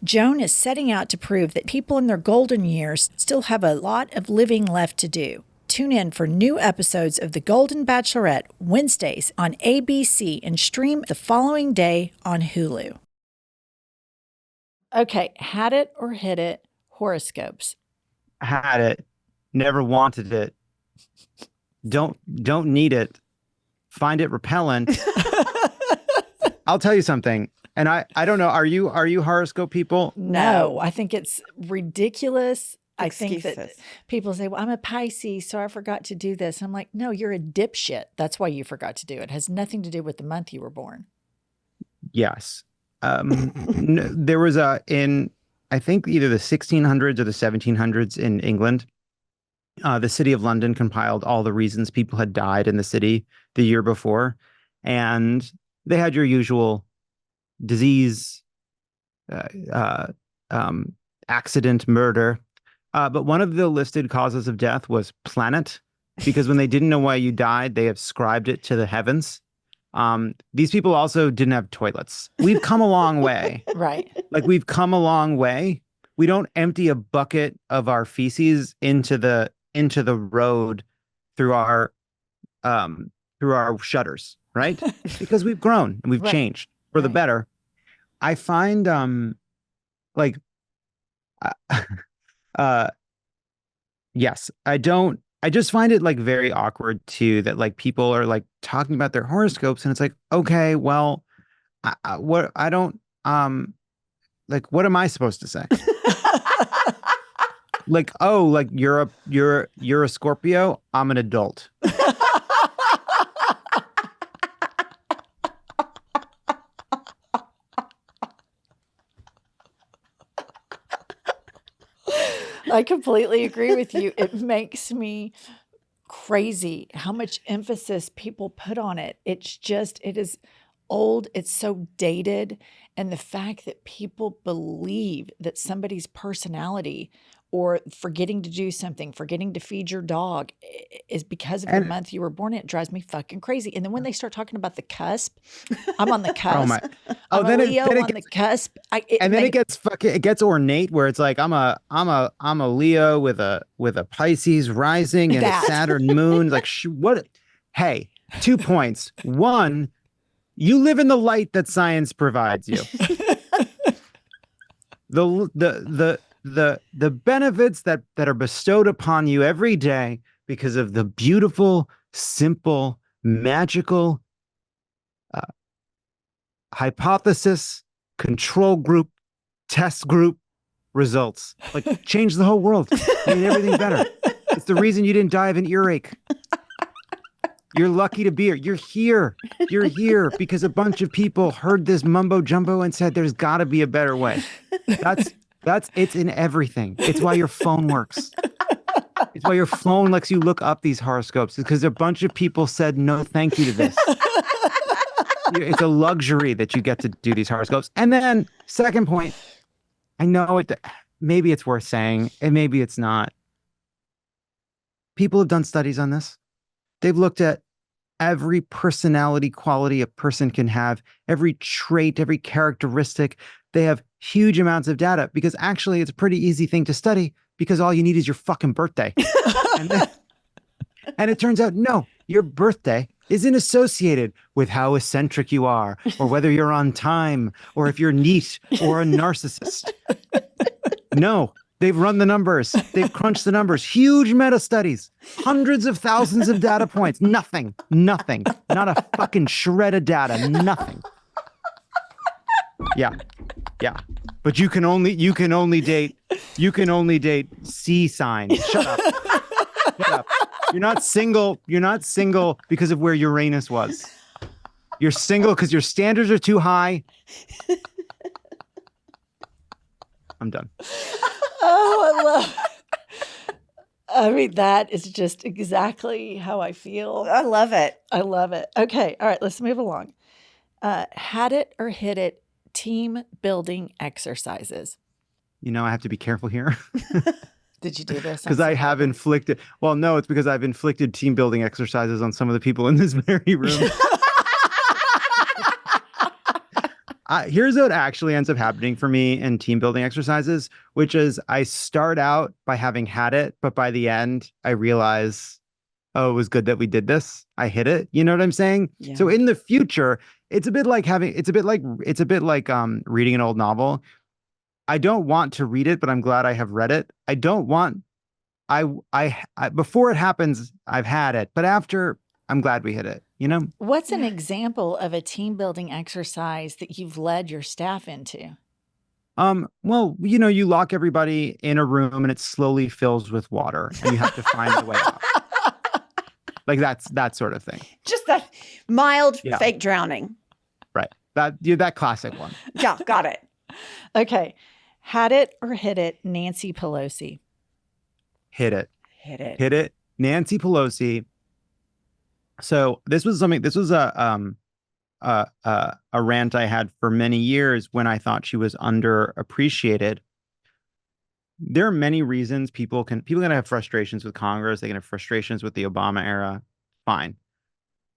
Joan is setting out to prove that people in their golden years still have a lot of living left to do. Tune in for new episodes of The Golden Bachelorette Wednesdays on ABC and stream the following day on Hulu. Okay, had it or hit it, horoscopes. Had it, never wanted it. Don't need it. Find it repellent. I'll tell you something. And I don't know, are you horoscope people? No, I think it's ridiculous. Excuses. I think that people say, well, I'm a Pisces, so I forgot to do this. I'm like, no, you're a dipshit. That's why you forgot to do it. It has nothing to do with the month you were born. Yes. There was in, I think, either the 1600s or the 1700s in England, the city of London compiled all the reasons people had died in the city the year before. And they had your usual disease, accident, murder. But one of the listed causes of death was planet, because when they didn't know why you died, they ascribed it to the heavens. These people also didn't have toilets. We've come a long way. Right. Like, we've come a long way. We don't empty a bucket of our feces into the road through our shutters, right? Because we've grown and we've changed for the better. I find yes, I just find it like very awkward too that like people are like talking about their horoscopes and it's like, okay, well, what am I supposed to say? Like, oh, like you're a Scorpio, I'm an adult. I completely agree with you. It makes me crazy how much emphasis people put on it. It is old. It's so dated. And the fact that people believe that somebody's personality or forgetting to do something, forgetting to feed your dog is because of the month you were born in, it drives me fucking crazy. And then when they start talking about the cusp, I'm on the cusp. Then the cusp. It gets ornate where it's like I'm a Leo with a Pisces rising and a Saturn moon. Like what? Hey, 2 points. One, You live in the light that science provides you. The benefits that are bestowed upon you every day because of the beautiful, simple, magical hypothesis, control group, test group results. Like, change the whole world. Made everything better. It's the reason you didn't die of an earache. You're lucky to be here. You're here. You're here because a bunch of people heard this mumbo jumbo and said there's got to be a better way. It's in everything. It's why your phone works. It's why your phone lets you look up these horoscopes. It's because a bunch of people said no thank you to this. It's a luxury that you get to do these horoscopes. And then, second point, I know maybe it's worth saying, and maybe it's not. People have done studies on this. They've looked at every personality quality a person can have, every trait, every characteristic. They have huge amounts of data because actually it's a pretty easy thing to study because all you need is your fucking birthday. And it turns out, no, your birthday isn't associated with how eccentric you are or whether you're on time or if you're neat or a narcissist. No. They've run the numbers. They've crunched the numbers. Huge meta studies. Hundreds of thousands of data points. Nothing. Not a fucking shred of data. Nothing. Yeah. But you can only date C signs. Shut up. You're not single because of where Uranus was. You're single because your standards are too high. I'm done. Oh, I love it. I mean, that is just exactly how I feel. I love it. Okay. All right. Let's move along. Had it or hit it team building exercises. I have to be careful here. Did you do this? Because I have inflicted. Well, no, it's because I've inflicted team building exercises on some of the people in this very room. Here's what actually ends up happening for me in team building exercises, which is I start out by having had it, but by the end, I realize, oh, it was good that we did this. I hit it. You know what I'm saying? Yeah. So in the future, it's a bit like reading an old novel. I don't want to read it, but I'm glad I have read it. I don't want, I before it happens, I've had it, but after, I'm glad we hit it. What's an example of a team building exercise that you've led your staff into? Well, you lock everybody in a room and it slowly fills with water and you have to find a way out. Like that sort of thing. Just that mild fake drowning. Right. That classic one. Yeah, got it. Okay. Had it or hit it, Nancy Pelosi. Hit it. Nancy Pelosi. So this was a rant I had for many years when I thought she was underappreciated. There are many reasons people can have frustrations with Congress. They can have frustrations with the Obama era. Fine.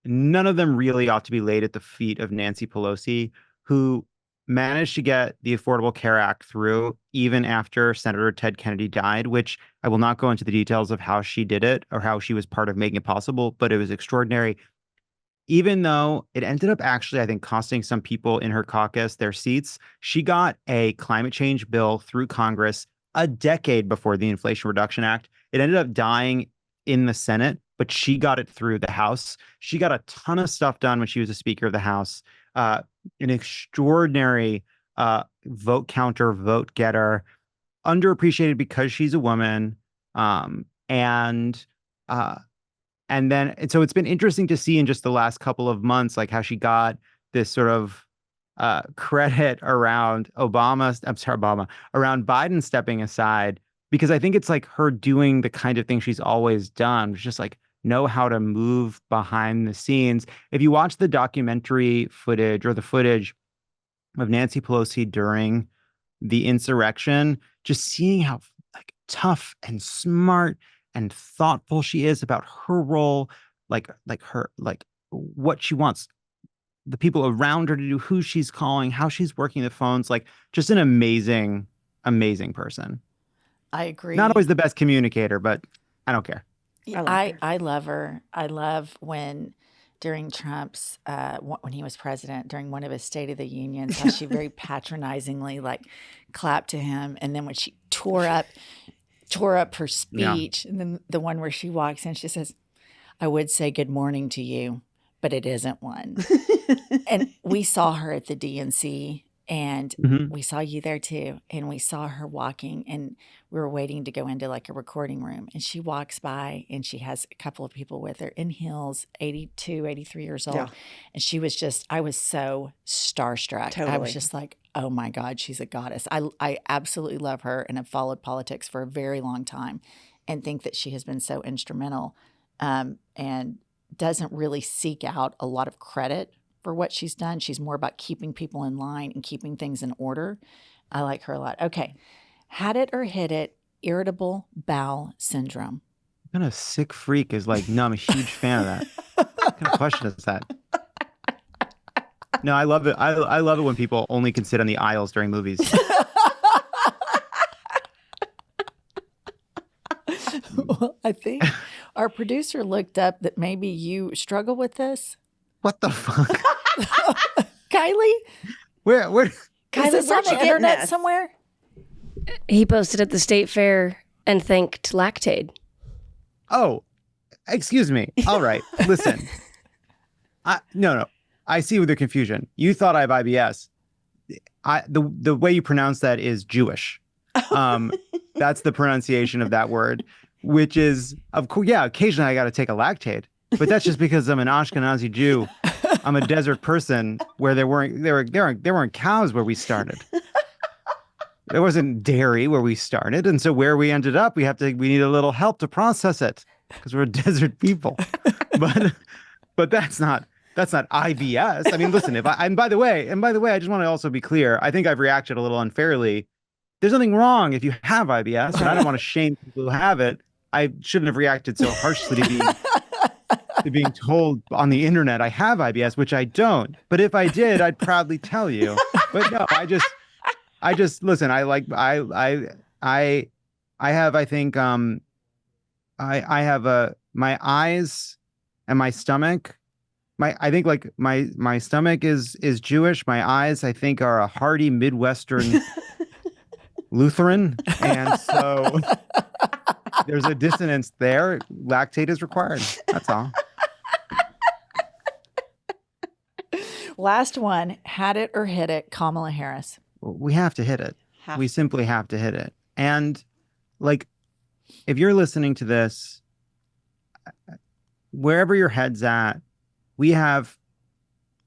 None of them really ought to be laid at the feet of Nancy Pelosi, who managed to get the Affordable Care Act through even after Senator Ted Kennedy died, which I will not go into the details of how she did it or how she was part of making it possible, but it was extraordinary. Even though it ended up actually, I think, costing some people in her caucus their seats, she got a climate change bill through Congress a decade before the Inflation Reduction Act. It ended up dying in the Senate, but she got it through the House. She got a ton of stuff done when she was a Speaker of the House. An extraordinary vote counter, vote getter, underappreciated because she's a woman. And so it's been interesting to see in just the last couple of months, like how she got this sort of credit around around Biden stepping aside, because I think it's like her doing the kind of thing she's always done, which is just like know how to move behind the scenes. If you watch the documentary footage or the footage of Nancy Pelosi during the insurrection, just seeing how like tough and smart and thoughtful she is about her role, like what she wants the people around her to do, who she's calling, how she's working the phones, like just an amazing person. I agree. Not always the best communicator, but I don't care. I love her. I love when during Trump's when he was president, during one of his State of the Unions, how she very patronizingly like clapped to him, and then when she tore up her speech, and then the one where she walks in, she says, "I would say good morning to you, but it isn't one." And we saw her at the DNC. And we saw you there too. And we saw her walking, and we were waiting to go into like a recording room. And she walks by, and she has a couple of people with her in heels, 82, 83 years old. Yeah. And she was just, I was so starstruck. I was Totally. just like, oh my God, she's a goddess. I absolutely love her and have followed politics for a very long time and think that she has been so instrumental and doesn't really seek out a lot of credit for what she's done. She's more about keeping people in line and keeping things in order. I like her a lot. Okay. Had it or hit it, irritable bowel syndrome. What kind of sick freak is like, no, I'm a huge fan of that. What kind of question is that? No, I love it. I love it when people only can sit on the aisles during movies. Well, I think our producer looked up that maybe you struggle with this. What the fuck? Kylie? Where? Is Kylie, this on where'd the you get internet this? somewhere? He posted at the state fair and thanked Lactaid. Oh, excuse me. All right. Listen. No. I see with the confusion. You thought I have IBS. The way you pronounce that is Jewish. That's the pronunciation of that word, which is, of course, yeah, occasionally I got to take a Lactaid, but that's just because I'm an Ashkenazi Jew. I'm a desert person where there weren't cows where we started. There wasn't dairy where we started, and so where we ended up, we need a little help to process it because we're desert people. But that's not IBS. I mean, listen, by the way, I just want to also be clear. I think I've reacted a little unfairly. There's nothing wrong if you have IBS, and I don't want to shame people who have it. I shouldn't have reacted so harshly to being told on the internet I have IBS, which I don't. But if I did, I'd proudly tell you. But no, I just listen. I have, I think, I have my eyes and my stomach. I think like my stomach is Jewish. My eyes, I think, are a hearty Midwestern Lutheran, and so there's a dissonance there. Lactate is required. That's all. Last one, had it or hit it, Kamala Harris. We have to hit it. Have We simply have to hit it. And like, if you're listening to this, wherever your head's at, we have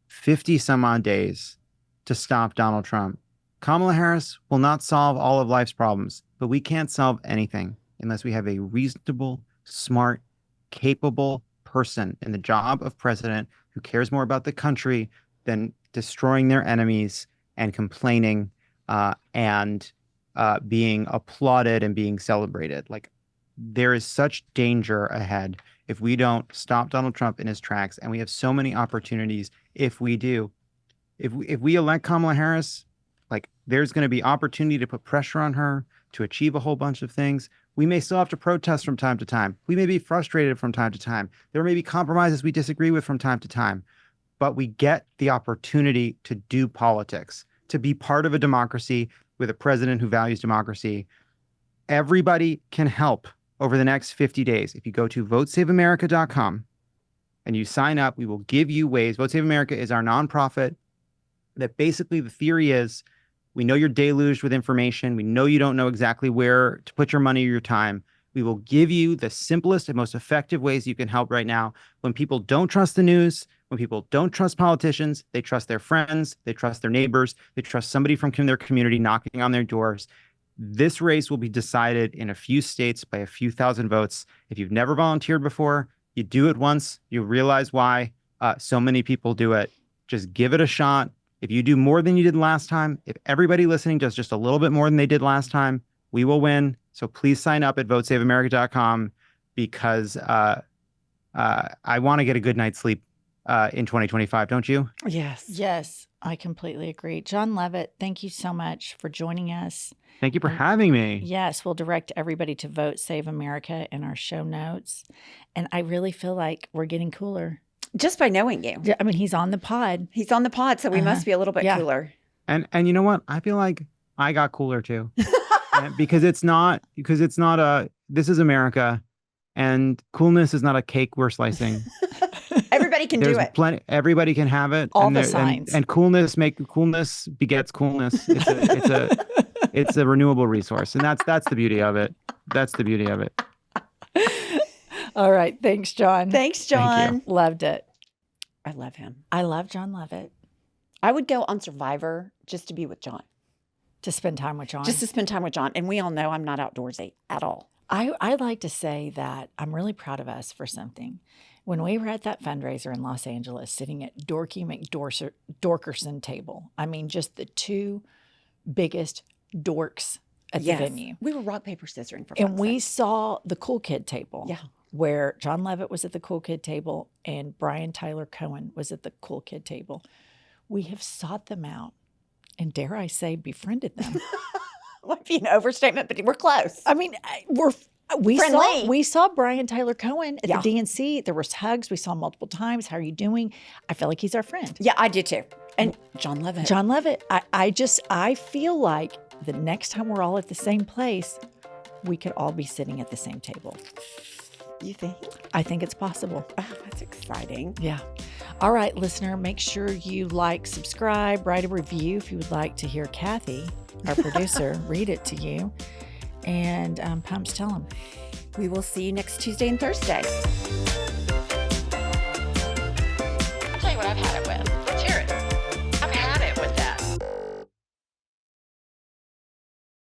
50 some odd days to stop Donald Trump. Kamala Harris will not solve all of life's problems, but we can't solve anything unless we have a reasonable, smart, capable person in the job of president who cares more about the country than destroying their enemies and complaining and being applauded and being celebrated. Like, there is such danger ahead if we don't stop Donald Trump in his tracks, and we have so many opportunities if we do. If we elect Kamala Harris, like, there's going to be opportunity to put pressure on her to achieve a whole bunch of things. We may still have to protest from time to time. We may be frustrated from time to time. There may be compromises we disagree with from time to time. But we get the opportunity to do politics, to be part of a democracy with a president who values democracy. Everybody can help over the next 50 days. If you go to votesaveamerica.com and you sign up, we will give you ways. Vote Save America is our nonprofit that basically the theory is, we know you're deluged with information. We know you don't know exactly where to put your money or your time. We will give you the simplest and most effective ways you can help right now. When people don't trust the news, when people don't trust politicians, they trust their friends, they trust their neighbors, they trust somebody from their community knocking on their doors. This race will be decided in a few states by a few thousand votes. If you've never volunteered before, you do it once, you realize why so many people do it. Just give it a shot. If you do more than you did last time, if everybody listening does just a little bit more than they did last time, we will win. So please sign up at votesaveamerica.com because I want to get a good night's sleep in 2025, don't you? Yes. Yes, I completely agree. Jon Lovett, thank you so much for joining us. Thank you for having me. Yes, we'll direct everybody to Vote Save America in our show notes. And I really feel like we're getting cooler. Just by knowing you. I mean, he's on the pod. He's on the pod, so we must be a little bit Yeah. cooler. And you know what? I feel like I got cooler too. because it's not this is America, and coolness is not a cake we're slicing. Everybody can do it. Everybody can have it. All and the signs. And coolness begets coolness. It's a renewable resource, and that's the beauty of it. That's the beauty of it. All right. Thanks, John. Thanks, John. Thank Loved it. I love him. I love Jon Lovett. I would go on Survivor just to be with John. To spend time with John. Just to spend time with John. And we all know I'm not outdoorsy at all. I'd like to say that I'm really proud of us for something. When we were at that fundraiser in Los Angeles, sitting at Dorky McDorkerson table, I mean, just the two biggest dorks at the venue. We were rock, paper, scissoring for And we sakes. saw the cool kid table. Yeah. Where Jon Lovett was at the cool kid table and Brian Tyler Cohen was at the cool kid table. We have sought them out and, dare I say, befriended them. Might be an overstatement, but we're close. I mean, we Friendly. saw Brian Tyler Cohen at Yeah. the DNC. There was hugs. We saw him multiple times. How are you doing? I feel like he's our friend. Yeah, I did too. And Jon Lovett. Jon Lovett. I feel like the next time we're all at the same place, we could all be sitting at the same table. You think? I think it's possible. Oh, that's exciting. Yeah. All right, listener, make sure you like, subscribe, write a review if you would like to hear Kathy, our producer, read it to you. And Pumps, tell them. We will see you next Tuesday and Thursday.